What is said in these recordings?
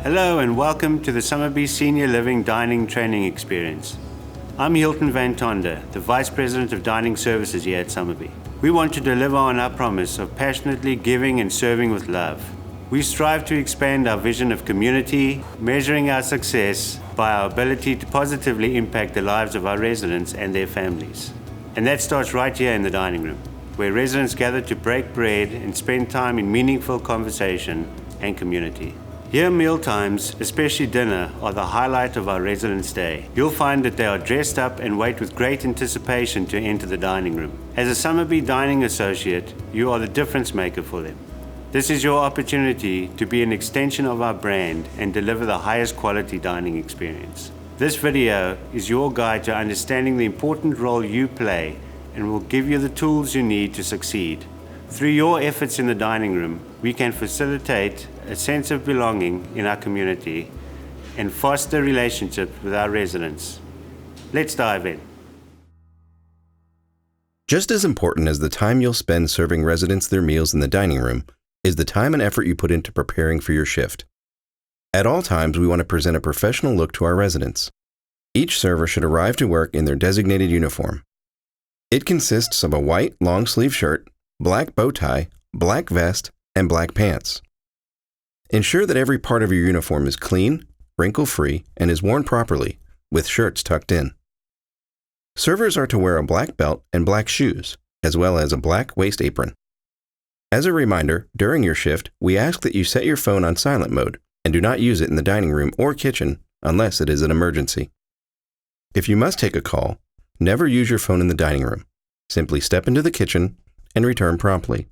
Hello and welcome to the Somerby Senior Living Dining Training Experience. I'm Hilton Van Tonder, the Vice President of Dining Services here at Somerby. We want to deliver on our promise of passionately giving and serving with love. We strive to expand our vision of community, measuring our success by our ability to positively impact the lives of our residents and their families. And that starts right here in the dining room, where residents gather to break bread and spend time in meaningful conversation and community. Here, mealtimes, especially dinner, are the highlight of our residents' day. You'll find that they are dressed up and wait with great anticipation to enter the dining room. As a Somerby Dining Associate, you are the difference maker for them. This is your opportunity to be an extension of our brand and deliver the highest quality dining experience. This video is your guide to understanding the important role you play and will give you the tools you need to succeed. Through your efforts in the dining room, we can facilitate a sense of belonging in our community and foster relationships with our residents. Let's dive in. Just as important as the time you'll spend serving residents their meals in the dining room is the time and effort you put into preparing for your shift. At all times, we want to present a professional look to our residents. Each server should arrive to work in their designated uniform. It consists of a white long-sleeve shirt, black bow tie, black vest, and black pants. Ensure that every part of your uniform is clean, wrinkle-free, and is worn properly, with shirts tucked in. Servers are to wear a black belt and black shoes, as well as a black waist apron. As a reminder, during your shift, we ask that you set your phone on silent mode and do not use it in the dining room or kitchen unless it is an emergency. If you must take a call, never use your phone in the dining room. Simply step into the kitchen and return promptly.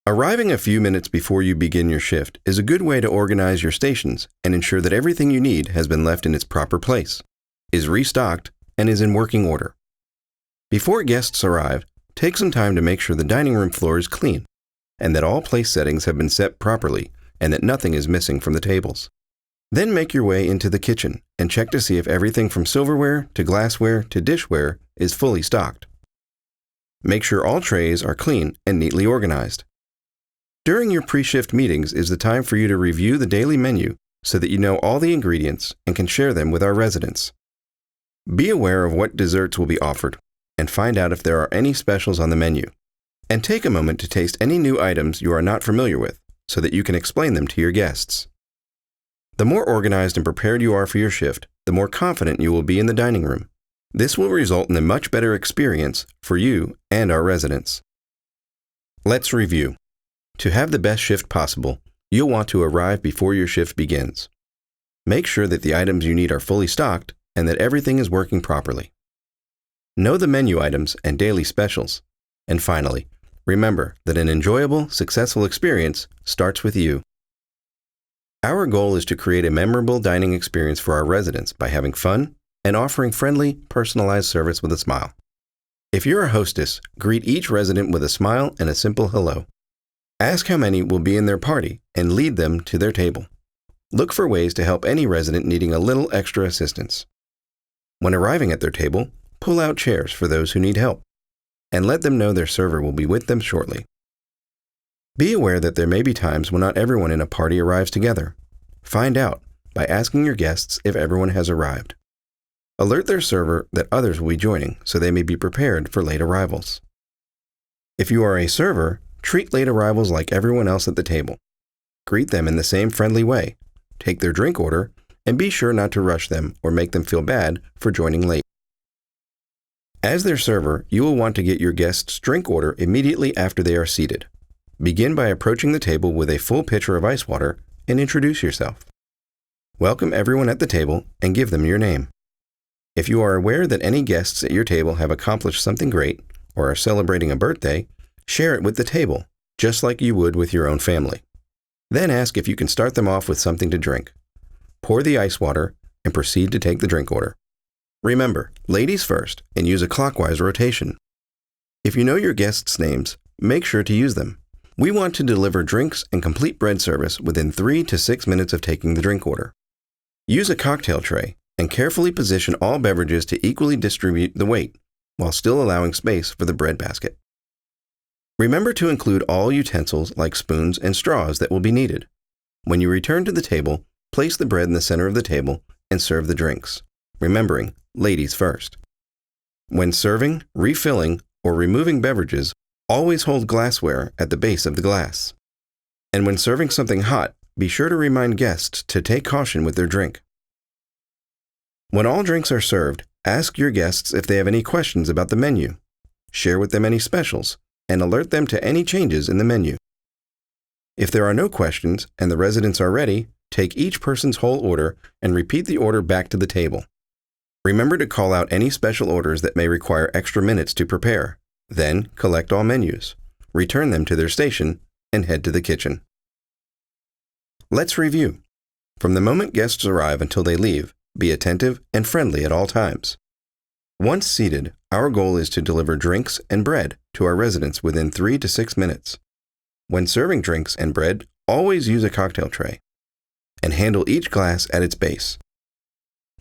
Arriving a few minutes before you begin your shift is a good way to organize your stations and ensure that everything you need has been left in its proper place, is restocked, and is in working order. Before guests arrive, take some time to make sure the dining room floor is clean and that all place settings have been set properly and that nothing is missing from the tables. Then make your way into the kitchen and check to see if everything from silverware to glassware to dishware is fully stocked. Make sure all trays are clean and neatly organized. During your pre-shift meetings is the time for you to review the daily menu so that you know all the ingredients and can share them with our residents. Be aware of what desserts will be offered and find out if there are any specials on the menu. And take a moment to taste any new items you are not familiar with so that you can explain them to your guests. The more organized and prepared you are for your shift, the more confident you will be in the dining room. This will result in a much better experience for you and our residents. Let's review. To have the best shift possible, you'll want to arrive before your shift begins. Make sure that the items you need are fully stocked and that everything is working properly. Know the menu items and daily specials. And finally, remember that an enjoyable, successful experience starts with you. Our goal is to create a memorable dining experience for our residents by having fun and offering friendly, personalized service with a smile. If you're a hostess, greet each resident with a smile and a simple hello. Ask how many will be in their party and lead them to their table. Look for ways to help any resident needing a little extra assistance. When arriving at their table, pull out chairs for those who need help, and let them know their server will be with them shortly. Be aware that there may be times when not everyone in a party arrives together. Find out by asking your guests if everyone has arrived. Alert their server that others will be joining so they may be prepared for late arrivals. If you are a server, treat late arrivals like everyone else at the table. Greet them in the same friendly way, take their drink order, and be sure not to rush them or make them feel bad for joining late. As their server, you will want to get your guests' drink order immediately after they are seated. Begin by approaching the table with a full pitcher of ice water and introduce yourself. Welcome everyone at the table and give them your name. If you are aware that any guests at your table have accomplished something great or are celebrating a birthday, share it with the table, just like you would with your own family. Then ask if you can start them off with something to drink. Pour the ice water and proceed to take the drink order. Remember, ladies first and use a clockwise rotation. If you know your guests' names, make sure to use them. We want to deliver drinks and complete bread service within 3 to 6 minutes of taking the drink order. Use a cocktail tray and carefully position all beverages to equally distribute the weight, while still allowing space for the bread basket. Remember to include all utensils like spoons and straws that will be needed. When you return to the table, place the bread in the center of the table and serve the drinks, remembering ladies first. When serving, refilling, or removing beverages, always hold glassware at the base of the glass. And when serving something hot, be sure to remind guests to take caution with their drink. When all drinks are served, ask your guests if they have any questions about the menu, share with them any specials, and alert them to any changes in the menu. If there are no questions and the residents are ready, take each person's whole order and repeat the order back to the table. Remember to call out any special orders that may require extra minutes to prepare. Then collect all menus, return them to their station, and head to the kitchen. Let's review. From the moment guests arrive until they leave, be attentive and friendly at all times. Once seated, our goal is to deliver drinks and bread to our residents within 3 to 6 minutes. When serving drinks and bread, always use a cocktail tray and handle each glass at its base.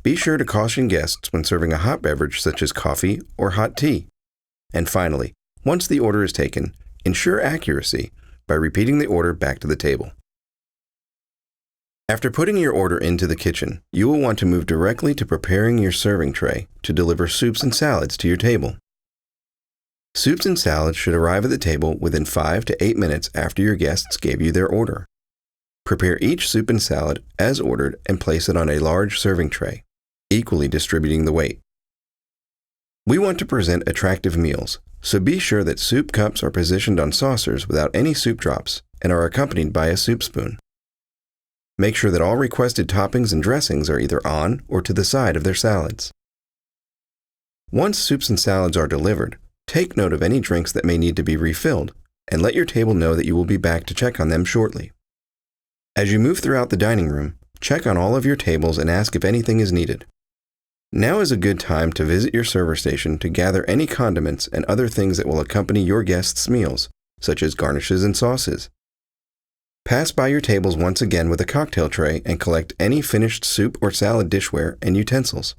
Be sure to caution guests when serving a hot beverage such as coffee or hot tea. And finally, once the order is taken, ensure accuracy by repeating the order back to the table. After putting your order into the kitchen, you will want to move directly to preparing your serving tray to deliver soups and salads to your table. Soups and salads should arrive at the table within 5 to 8 minutes after your guests gave you their order. Prepare each soup and salad as ordered and place it on a large serving tray, equally distributing the weight. We want to present attractive meals, so be sure that soup cups are positioned on saucers without any soup drops and are accompanied by a soup spoon. Make sure that all requested toppings and dressings are either on or to the side of their salads. Once soups and salads are delivered, take note of any drinks that may need to be refilled and let your table know that you will be back to check on them shortly. As you move throughout the dining room, check on all of your tables and ask if anything is needed. Now is a good time to visit your server station to gather any condiments and other things that will accompany your guests' meals, such as garnishes and sauces. Pass by your tables once again with a cocktail tray and collect any finished soup or salad dishware and utensils.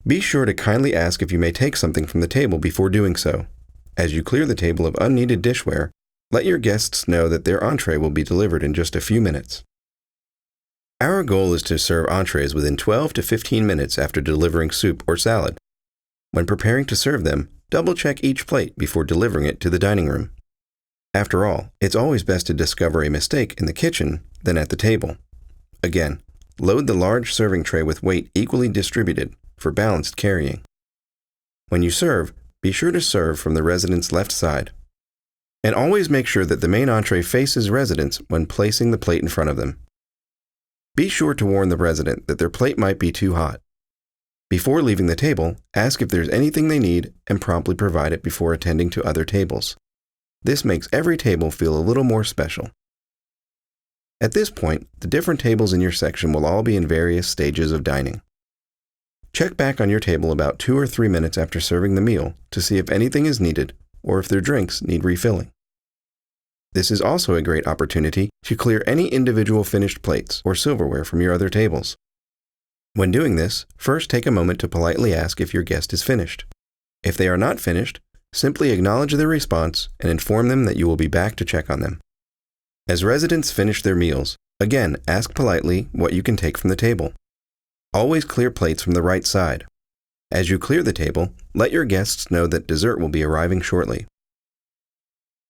Be sure to kindly ask if you may take something from the table before doing so. As you clear the table of unneeded dishware, let your guests know that their entree will be delivered in just a few minutes. Our goal is to serve entrees within 12 to 15 minutes after delivering soup or salad. When preparing to serve them, double-check each plate before delivering it to the dining room. After all, it's always best to discover a mistake in the kitchen than at the table. Again, load the large serving tray with weight equally distributed for balanced carrying. When you serve, be sure to serve from the resident's left side. And always make sure that the main entree faces residents when placing the plate in front of them. Be sure to warn the resident that their plate might be too hot. Before leaving the table, ask if there's anything they need and promptly provide it before attending to other tables. This makes every table feel a little more special. At this point, the different tables in your section will all be in various stages of dining. Check back on your table about 2 or 3 minutes after serving the meal to see if anything is needed or if their drinks need refilling. This is also a great opportunity to clear any individual finished plates or silverware from your other tables. When doing this, first take a moment to politely ask if your guest is finished. If they are not finished, simply acknowledge their response and inform them that you will be back to check on them. As residents finish their meals, again ask politely what you can take from the table. Always clear plates from the right side. As you clear the table, let your guests know that dessert will be arriving shortly.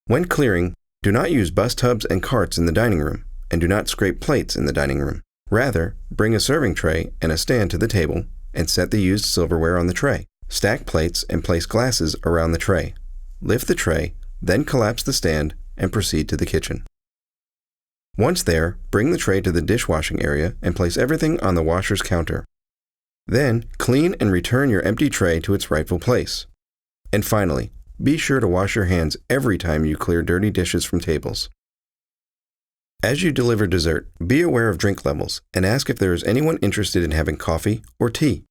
When clearing, do not use bus tubs and carts in the dining room, and do not scrape plates in the dining room. Rather, bring a serving tray and a stand to the table and set the used silverware on the tray. Stack plates and place glasses around the tray. Lift the tray, then collapse the stand and proceed to the kitchen. Once there, bring the tray to the dishwashing area and place everything on the washer's counter. Then, clean and return your empty tray to its rightful place. And finally, be sure to wash your hands every time you clear dirty dishes from tables. As you deliver dessert, be aware of drink levels and ask if there is anyone interested in having coffee or tea.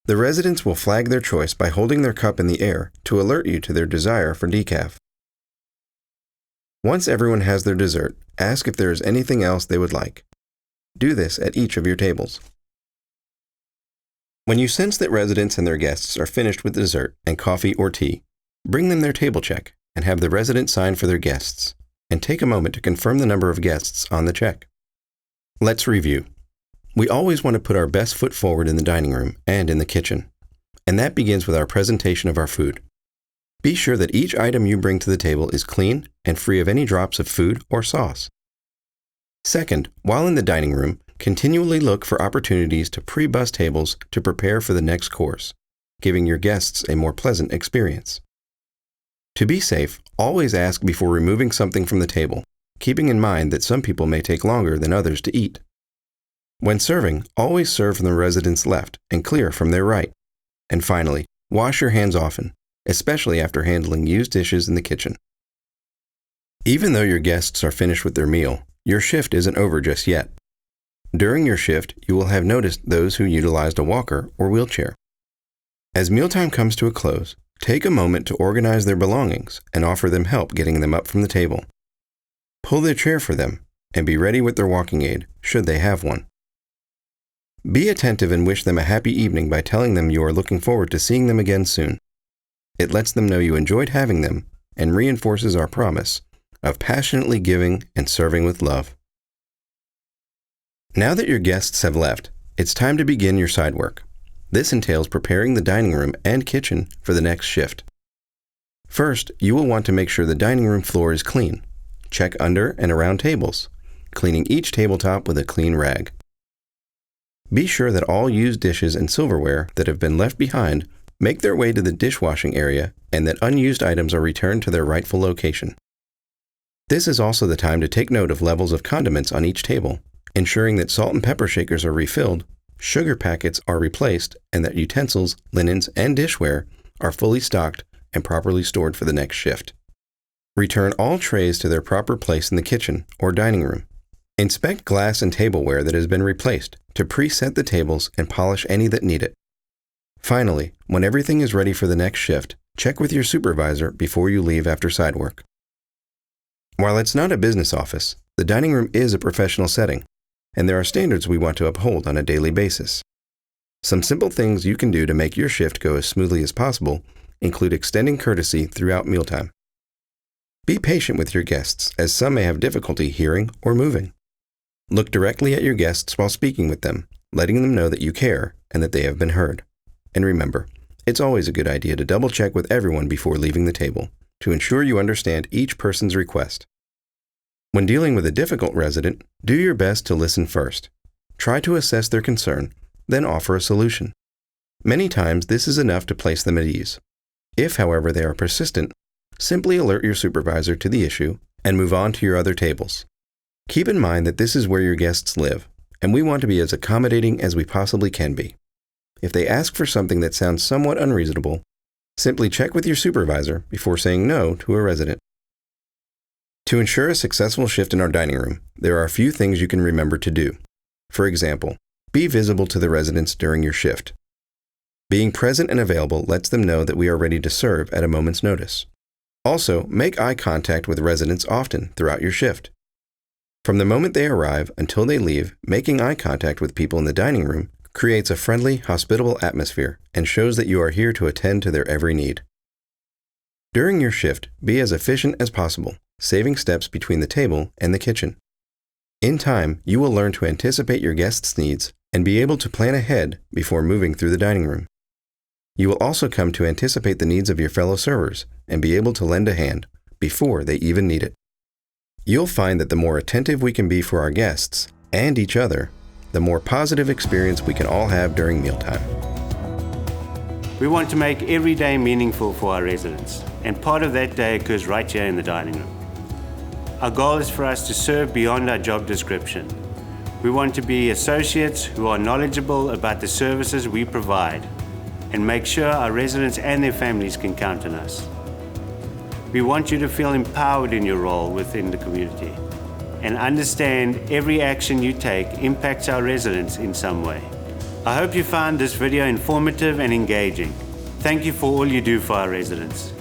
The residents will flag their choice by holding their cup in the air to alert you to their desire for decaf. Once everyone has their dessert, ask if there is anything else they would like. Do this at each of your tables. When you sense that residents and their guests are finished with dessert and coffee or tea, bring them their table check and have the resident sign for their guests, and take a moment to confirm the number of guests on the check. Let's review. We always want to put our best foot forward in the dining room and in the kitchen, and that begins with our presentation of our food. Be sure that each item you bring to the table is clean and free of any drops of food or sauce. Second, while in the dining room, continually look for opportunities to pre-bus tables to prepare for the next course, giving your guests a more pleasant experience. To be safe, always ask before removing something from the table, keeping in mind that some people may take longer than others to eat. When serving, always serve from the resident's left and clear from their right. And finally, wash your hands often, especially after handling used dishes in the kitchen. Even though your guests are finished with their meal, your shift isn't over just yet. During your shift, you will have noticed those who utilized a walker or wheelchair. As mealtime comes to a close, take a moment to organize their belongings and offer them help getting them up from the table. Pull their chair for them and be ready with their walking aid, should they have one. Be attentive and wish them a happy evening by telling them you are looking forward to seeing them again soon. It lets them know you enjoyed having them and reinforces our promise of passionately giving and serving with love. Now that your guests have left, it's time to begin your side work. This entails preparing the dining room and kitchen for the next shift. First, you will want to make sure the dining room floor is clean. Check under and around tables, cleaning each tabletop with a clean rag. Be sure that all used dishes and silverware that have been left behind make their way to the dishwashing area and that unused items are returned to their rightful location. This is also the time to take note of levels of condiments on each table, ensuring that salt and pepper shakers are refilled, sugar packets are replaced, and that utensils, linens, and dishware are fully stocked and properly stored for the next shift. Return all trays to their proper place in the kitchen or dining room. Inspect glass and tableware that has been replaced to preset the tables and polish any that need it. Finally, when everything is ready for the next shift, check with your supervisor before you leave after side work. While it's not a business office, the dining room is a professional setting, and there are standards we want to uphold on a daily basis. Some simple things you can do to make your shift go as smoothly as possible include extending courtesy throughout mealtime. Be patient with your guests, as some may have difficulty hearing or moving. Look directly at your guests while speaking with them, letting them know that you care and that they have been heard. And remember, it's always a good idea to double-check with everyone before leaving the table to ensure you understand each person's request. When dealing with a difficult resident, do your best to listen first. Try to assess their concern, then offer a solution. Many times, this is enough to place them at ease. If, however, they are persistent, simply alert your supervisor to the issue and move on to your other tables. Keep in mind that this is where your guests live, and we want to be as accommodating as we possibly can be. If they ask for something that sounds somewhat unreasonable, simply check with your supervisor before saying no to a resident. To ensure a successful shift in our dining room, there are a few things you can remember to do. For example, be visible to the residents during your shift. Being present and available lets them know that we are ready to serve at a moment's notice. Also, make eye contact with residents often throughout your shift. From the moment they arrive until they leave, making eye contact with people in the dining room creates a friendly, hospitable atmosphere and shows that you are here to attend to their every need. During your shift, be as efficient as possible, saving steps between the table and the kitchen. In time, you will learn to anticipate your guests' needs and be able to plan ahead before moving through the dining room. You will also come to anticipate the needs of your fellow servers and be able to lend a hand before they even need it. You'll find that the more attentive we can be for our guests and each other, the more positive experience we can all have during mealtime. We want to make every day meaningful for our residents, and part of that day occurs right here in the dining room. Our goal is for us to serve beyond our job description. We want to be associates who are knowledgeable about the services we provide and make sure our residents and their families can count on us. We want you to feel empowered in your role within the community and understand every action you take impacts our residents in some way. I hope you found this video informative and engaging. Thank you for all you do for our residents.